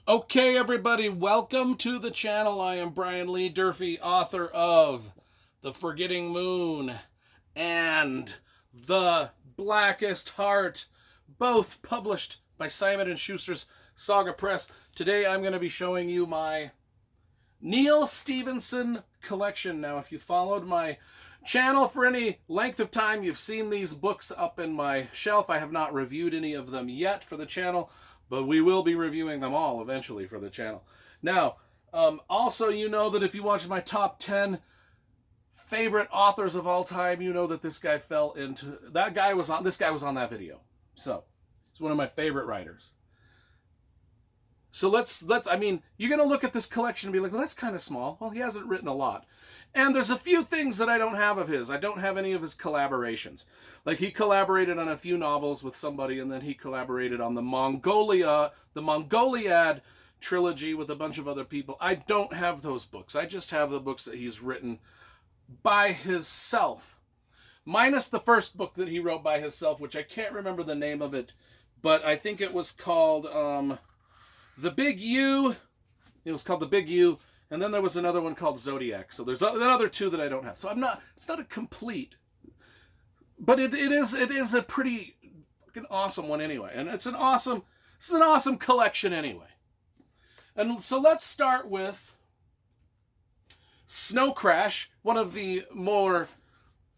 Okay, everybody, welcome to the channel. I am Brian Lee Durfee, author of The Forgetting Moon and The Blackest Heart, both published by Simon & Schuster's Saga Press. Today I'm going to be showing you my Neal Stephenson collection. Now, if you followed my channel for any length of time, you've seen these books up in my shelf. I have not reviewed any of them yet for the channel, but we will be reviewing them all eventually for the channel. Now, also, you know that if you watch my top 10 favorite authors of all time, you know that this guy fell into, this guy was on that video. So, he's one of my favorite writers. So I mean, you're going to look at this collection and be like, well, that's kind of small. Well, he hasn't written a lot. And there's a few things that I don't have of his. I don't have any of his collaborations. Like, he collaborated on a few novels with somebody, and then he collaborated on the Mongoliad trilogy with a bunch of other people. I don't have those books. I just have the books that he's written by himself. Minus the first book that he wrote by himself, which I can't remember the name of it, but I think it was called The Big U. It was called The Big U. And then there was another one called Zodiac. So there's another two that I don't have. So it's not a complete, but it is a pretty fucking awesome one anyway. And this is an awesome collection anyway. And so let's start with Snow Crash, one of the more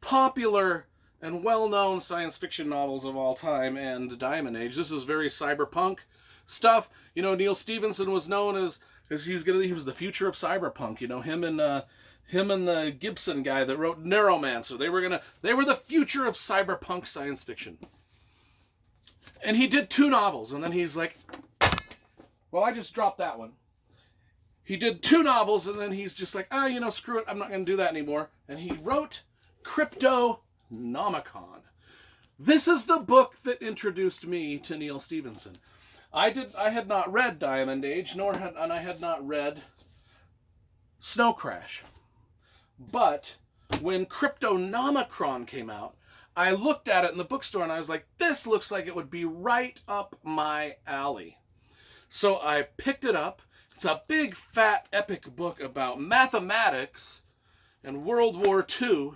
popular and well-known science fiction novels of all time, and Diamond Age. This is very cyberpunk stuff. You know, Neal Stephenson was known as he was the future of cyberpunk. You know, him and the Gibson guy that wrote Neuromancer. They were the future of cyberpunk science fiction. And he did 2 novels, and then he's like, well, I just dropped that one. He did 2 novels, and then he's just like, screw it, I'm not going to do that anymore. And he wrote Nomicon. This is the book that introduced me to Neal Stephenson. I had not read Diamond Age, and I had not read Snow Crash. But when Nomicon came out, I looked at it in the bookstore and I was like, this looks like it would be right up my alley. So I picked it up. It's a big, fat, epic book about mathematics and World War II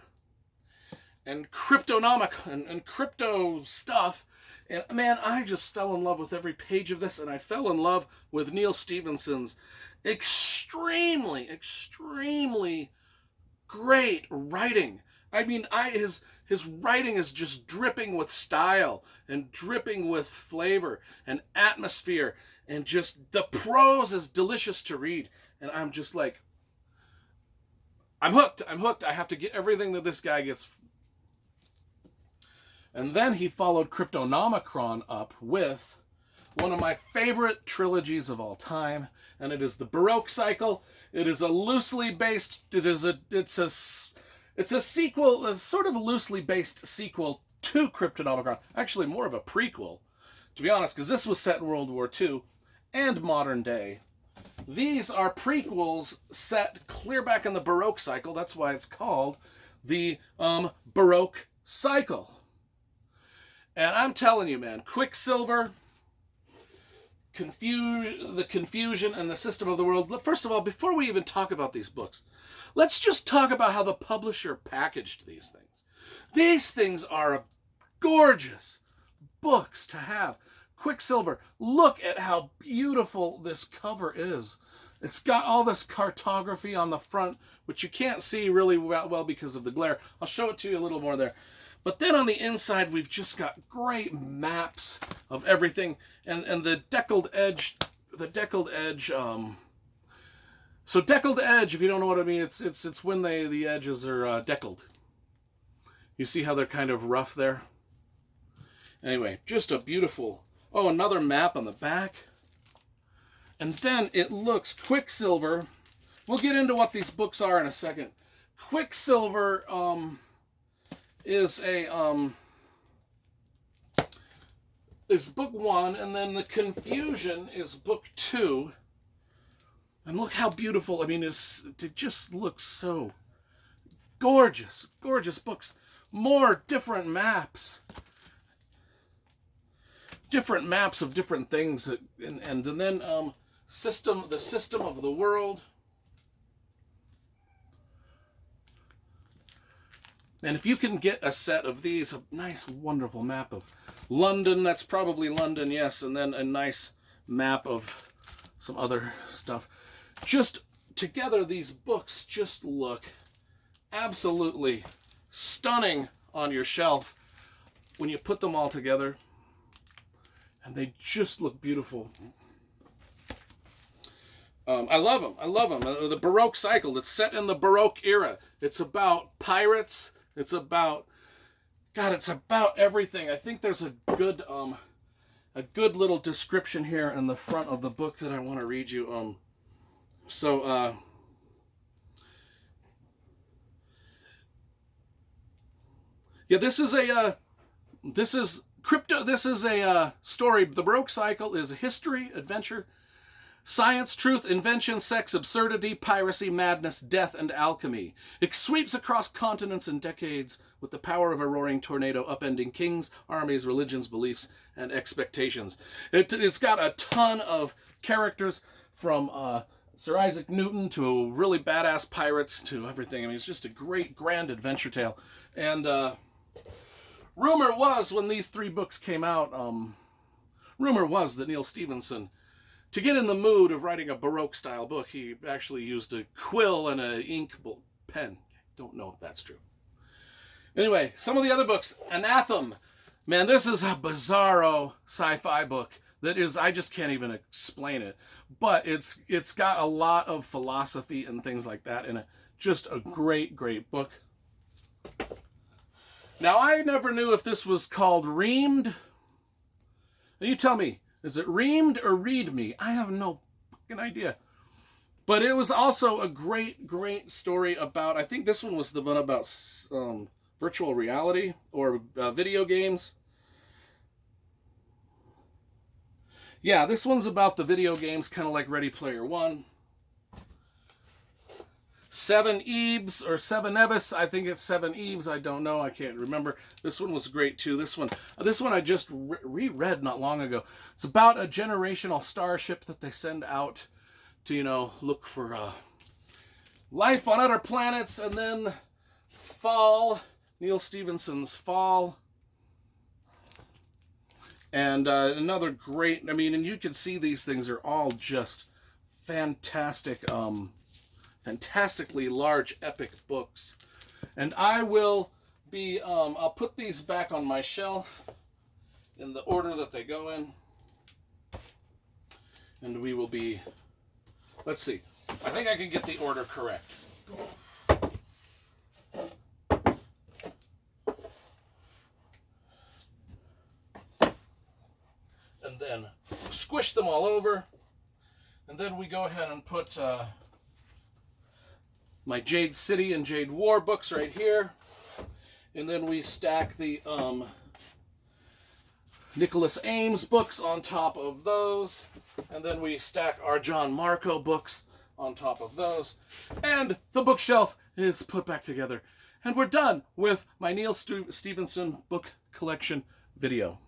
and Cryptonomicon and crypto stuff. And man, I just fell in love with every page of this, and I fell in love with Neal Stephenson's extremely, extremely great writing. I mean, his writing is just dripping with style and dripping with flavor and atmosphere, and just the prose is delicious to read. And I'm just like, I'm hooked. I have to get everything that this guy gets. And then he followed Cryptonomicon up with one of my favorite trilogies of all time, and it is the Baroque Cycle. It is a loosely based, it's a sequel, a sort of loosely based sequel to Cryptonomicon. Actually, more of a prequel, to be honest, because this was set in World War II and modern day. These are prequels set clear back in the Baroque Cycle. That's why it's called the Baroque Cycle. And I'm telling you, man, Quicksilver, the confusion and the system of the world. First of all, before we even talk about these books, let's just talk about how the publisher packaged these things. These things are gorgeous books to have. Quicksilver, look at how beautiful this cover is. It's got all this cartography on the front, which you can't see really well because of the glare. I'll show it to you a little more there. But then on the inside, we've just got great maps of everything, and the deckled edge. So deckled edge, if you don't know what I mean, it's when the edges are deckled. You see how they're kind of rough there. Anyway, just a beautiful. Oh, another map on the back, and then it looks Quicksilver. We'll get into what these books are in a second. Quicksilver. Is book 1, and then the Confusion is book 2. And look how beautiful. I mean, it just looks so gorgeous. Gorgeous books. More different maps. Different maps of different things. And then the system of the world. And if you can get a set of these, a nice, wonderful map of London, that's probably London, yes, and then a nice map of some other stuff. Just together, these books just look absolutely stunning on your shelf when you put them all together, and they just look beautiful. I love them. I love them. The Baroque Cycle. It's set in the Baroque era. It's about pirates. It's about, God, it's about everything. I think there's a good little description here in the front of the book that I want to read you. Yeah, this is a story. The Baroque Cycle is a history, adventure, science, truth, invention, sex, absurdity, piracy, madness, death, and alchemy. It sweeps across continents and decades with the power of a roaring tornado, upending kings, armies, religions, beliefs, and expectations. It's got a ton of characters, from Sir Isaac Newton to really badass pirates to everything. I mean, it's just a great, grand adventure tale. And rumor was, when these 3 books came out, rumor was that Neal Stephenson, to get in the mood of writing a Baroque-style book, he actually used a quill and an ink pen. Don't know if that's true. Anyway, some of the other books. Anathema. Man, this is a bizarro sci-fi book that is, I just can't even explain it. But it's got a lot of philosophy and things like that in it. Just a great, great book. Now, I never knew if this was called Reamed. And you tell me, is it Reamed or Read Me? I have no fucking idea. But it was also a great, great story about, I think this one was the one about virtual reality or video games. Yeah, this one's about the video games, kind of like Ready Player One. Seven Eves or Seven Evis. I think it's Seven Eves. I don't know. I can't remember. This one was great too. This one I just reread not long ago. It's about a generational starship that they send out to, look for life on other planets, and then Fall. Neal Stephenson's Fall. And another great, and you can see these things are all just fantastic, fantastically large, epic books. And I will be, I'll put these back on my shelf in the order that they go in. And we will be, let's see, I think I can get the order correct. And then squish them all over. And then we go ahead and put my Jade City and Jade War books right here. And then we stack the Nicholas Ames books on top of those. And then we stack our John Marco books on top of those. And the bookshelf is put back together. And we're done with my Neal Stephenson book collection video.